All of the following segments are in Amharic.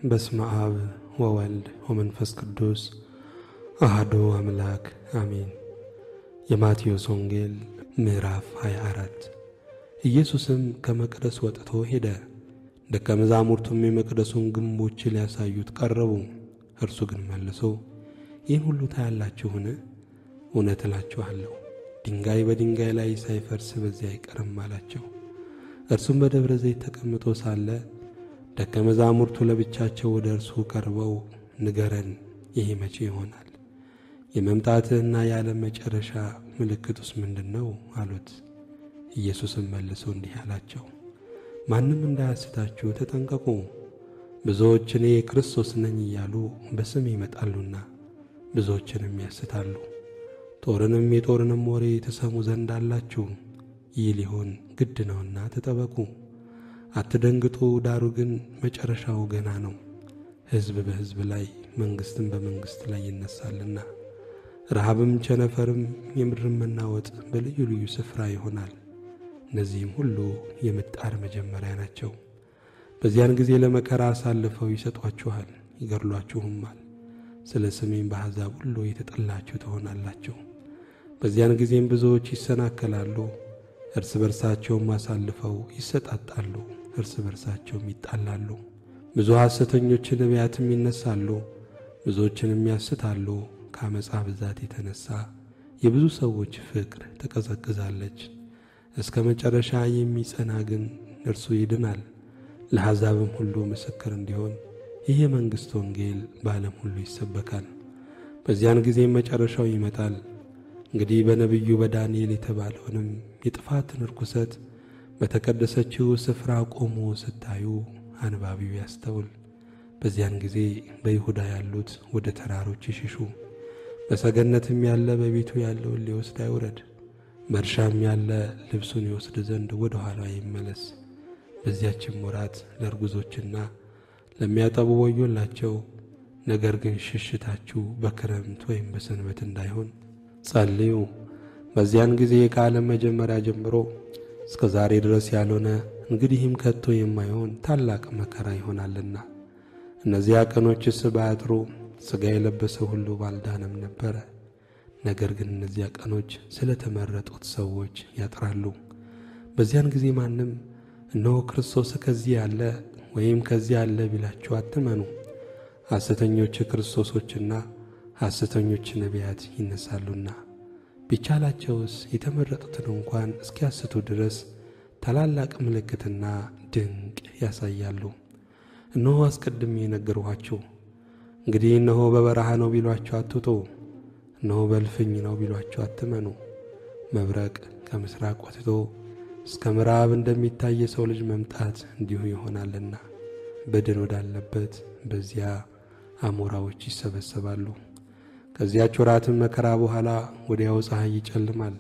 በስመ አብ ወወልድ ወመንፈስ ቅዱስ አሐዱ አምላክ አሜን። የማቴዎስ ወንጌል ምዕራፍ 24። ኢየሱስም ከመቅደስ ወጥቶ ሄደ። ደቀ መዛሙርቱም የመቅደሱን ግንቦች ሊያሳዩት ቀረቡ። እርሱ ግን መልሶ ይህን ሁሉ ታያላችሁን? እውነት እላችኋለሁ ድንጋይ በድንጋይ ላይ ሳይፈርስ በዚያ አይቀርም አላቸው። እርሱም በደብረ ዘይት ተቀምጦ ሳለ ደቀ መዛሙርቱ ለብቻቸው ወደ እርሱ ቀርበው ንገረን፣ ይሄ መቼ ይሆናል? የመምጣትህና የዓለም መጨረሻ ምልክቱስ ምንድነው? አሉት። ኢየሱስም መልሶ እንዲህ አላቸው፣ ማንም እንዳያስታችሁ ተጠንቀቁ። ብዙዎች እኔ ክርስቶስ ነኝ እያሉ በስም ይመጣሉና ብዙዎችንም ያስታሉ። ጦርንም የጦርንም ወሬ ተሰሙ ዘንድ አላችሁ። ይህ ሊሆን ግድ ነውና ተጠበቁ። አትደንግጡ፣ ዳሩ ግን መጨረሻው ገና ነው። ሕዝብ በሕዝብ ላይ መንግሥትም በመንግሥት ላይ ይነሳልና ረሃብም ቸነፈርም የምድርም መናወጥ በልዩ ልዩ ስፍራ ይሆናል። እነዚህም ሁሉ የምጣር መጀመሪያ ናቸው። በዚያን ጊዜ ለመከራ አሳልፈው ይሰጧችኋል፣ ይገድሏችሁማል። ስለ ስሜም በአሕዛብ ሁሉ የተጠላችሁ ትሆናላችሁ። በዚያን ጊዜም ብዙዎች ይሰናከላሉ፣ እርስ በርሳቸውም አሳልፈው ይሰጣጣሉ፣ እርስ በርሳቸውም ይጣላሉ። ብዙ ሐሰተኞች ነቢያትም ይነሳሉ፣ ብዙዎችንም ያስታሉ። ከዓመፃ ብዛት የተነሣ የብዙ ሰዎች ፍቅር ትቀዘቅዛለች። እስከ መጨረሻ የሚጸና ግን እርሱ ይድናል። ለአሕዛብም ሁሉ ምስክር እንዲሆን ይህ የመንግሥት ወንጌል በዓለም ሁሉ ይሰበካል። በዚያን ጊዜም መጨረሻው ይመጣል። እንግዲህ በነቢዩ በዳንኤል የተባለውንም የጥፋትን ርኩሰት በተቀደሰችው ስፍራ ቆሞ ስታዩ አንባቢው ያስተውል። በዚያን ጊዜ በይሁዳ ያሉት ወደ ተራሮች ይሽሹ። በሰገነትም ያለ በቤቱ ያለውን ሊወስድ አይውረድ። በእርሻም ያለ ልብሱን ይወስድ ዘንድ ወደ ኋላ ይመለስ። በዚያችም ወራት ለርጉዞችና ለሚያጠቡ ወዮላቸው። ነገር ግን ሽሽታችሁ በክረምት ወይም በሰንበት እንዳይሆን ጸልዩ። በዚያን ጊዜ ከዓለም መጀመሪያ ጀምሮ እስከ ዛሬ ድረስ ያልሆነ እንግዲህም ከቶ የማይሆን ታላቅ መከራ ይሆናልና። እነዚያ ቀኖችስ ባያጥሩ ሥጋ የለበሰ ሁሉ ባልዳነም ነበረ። ነገር ግን እነዚያ ቀኖች ስለ ተመረጡት ሰዎች ያጥራሉ። በዚያን ጊዜ ማንም እነሆ ክርስቶስ ከዚህ ያለ ወይም ከዚህ ያለ ቢላችሁ አትመኑ። ሐሰተኞች ክርስቶሶችና ሐሰተኞች ነቢያት ይነሳሉና ቢቻላቸውስ የተመረጡትን እንኳን እስኪያስቱ ድረስ ታላላቅ ምልክትና ድንቅ ያሳያሉ። እነሆ አስቀድሜ ነገርኋችሁ። እንግዲህ እነሆ በበረሃ ነው ቢሏችሁ አትውጡ፣ እነሆ በእልፍኝ ነው ቢሏችሁ አትመኑ። መብረቅ ከምሥራቅ ወጥቶ እስከ ምዕራብ እንደሚታይ የሰው ልጅ መምጣት እንዲሁ ይሆናልና። በድን ወዳለበት በዚያ አሞራዎች ይሰበሰባሉ። ከዚያች ወራትም መከራ በኋላ ወዲያው ፀሐይ ይጨልማል፣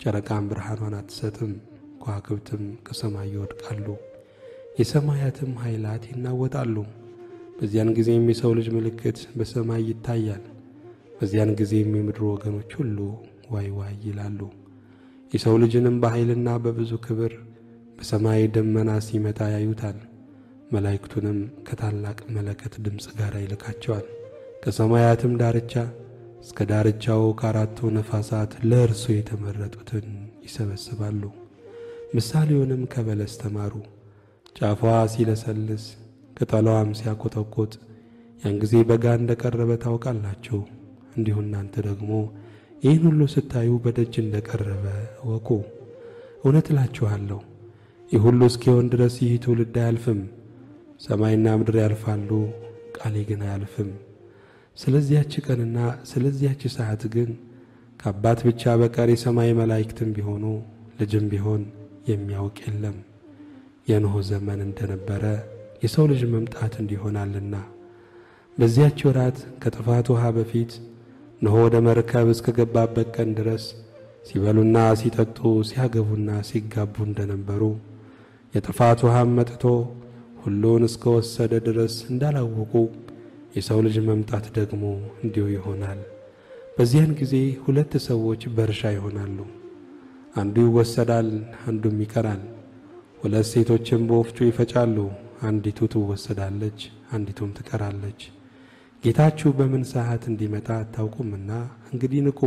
ጨረቃም ብርሃኗን አትሰጥም፣ ከዋክብትም ከሰማይ ይወድቃሉ፣ የሰማያትም ኃይላት ይናወጣሉ። በዚያን ጊዜም የሰው ልጅ ምልክት በሰማይ ይታያል። በዚያን ጊዜም የምድር ወገኖች ሁሉ ዋይ ዋይ ይላሉ። የሰው ልጅንም በኃይልና በብዙ ክብር በሰማይ ደመና ሲመጣ ያዩታል። መላእክቱንም ከታላቅ መለከት ድምፅ ጋር ይልካቸዋል። ከሰማያትም ዳርቻ እስከ ዳርቻው ከአራቱ ነፋሳት ለእርሱ የተመረጡትን ይሰበስባሉ። ምሳሌውንም ከበለስ ተማሩ። ጫፏ ሲለሰልስ ቅጠሏም ሲያቆጠቆጥ ያን ጊዜ በጋ እንደቀረበ ታውቃላችሁ። እንዲሁ እናንተ ደግሞ ይህን ሁሉ ስታዩ በደጅ እንደቀረበ እወቁ። እውነት እላችኋለሁ ይህ ሁሉ እስኪሆን ድረስ ይህ ትውልድ አያልፍም። ሰማይና ምድር ያልፋሉ፣ ቃሌ ግን አያልፍም። ስለዚያች ቀንና ስለዚያች ሰዓት ግን ከአባት ብቻ በቀር የሰማይ መላእክትም ቢሆኑ ልጅም ቢሆን የሚያውቅ የለም። የኖኅ ዘመን እንደነበረ የሰው ልጅ መምጣት እንዲሆናልና። በዚያች ወራት ከጥፋት ውሃ በፊት ኖኅ ወደ መርከብ እስከ ገባበት ቀን ድረስ ሲበሉና ሲጠጡ ሲያገቡና ሲጋቡ እንደነበሩ የጥፋት ውሃም መጥቶ ሁሉን እስከ ወሰደ ድረስ እንዳላወቁ የሰው ልጅ መምጣት ደግሞ እንዲሁ ይሆናል። በዚያን ጊዜ ሁለት ሰዎች በእርሻ ይሆናሉ፣ አንዱ ይወሰዳል፣ አንዱም ይቀራል። ሁለት ሴቶችም በወፍጮ ይፈጫሉ፣ አንዲቱ ትወሰዳለች፣ አንዲቱም ትቀራለች። ጌታችሁ በምን ሰዓት እንዲመጣ አታውቁምና እንግዲህ ንቁ።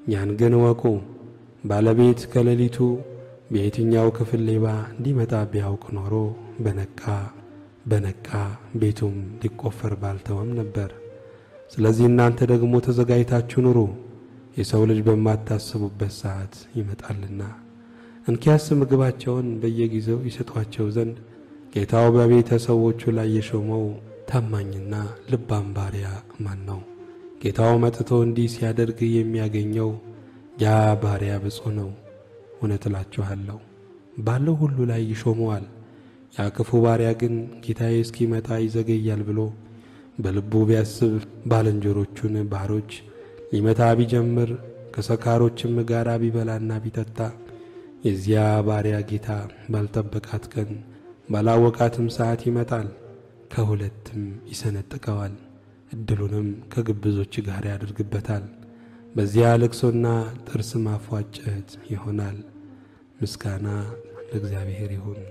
ያን ግን ወቁ፣ ባለቤት ከሌሊቱ በየትኛው ክፍል ሌባ እንዲመጣ ቢያውቅ ኖሮ በነቃ ቤቱም ሊቆፈር ባልተወም ነበር። ስለዚህ እናንተ ደግሞ ተዘጋጅታችሁ ኑሩ፣ የሰው ልጅ በማታስቡበት ሰዓት ይመጣልና። እንኪያስ ምግባቸውን በየጊዜው ይሰጧቸው ዘንድ ጌታው በቤተሰቦቹ ላይ የሾመው ታማኝና ልባም ባሪያ ማን ነው? ጌታው መጥቶ እንዲህ ሲያደርግ የሚያገኘው ያ ባሪያ ብፁዕ ነው። እውነት እላችኋለሁ ባለው ሁሉ ላይ ይሾመዋል። ያ ክፉ ባሪያ ግን ጌታዬ እስኪመጣ ይዘገያል ብሎ በልቡ ቢያስብ ባልንጀሮቹን ባሮች ሊመታ ቢጀምር ከሰካሮችም ጋር ቢበላና ቢጠጣ የዚያ ባሪያ ጌታ ባልጠበቃት ቀን ባላወቃትም ሰዓት ይመጣል፣ ከሁለትም ይሰነጥቀዋል፣ እድሉንም ከግብዞች ጋር ያደርግበታል። በዚያ ልቅሶና ጥርስ ማፏጨት ይሆናል። ምስጋና ለእግዚአብሔር ይሁን።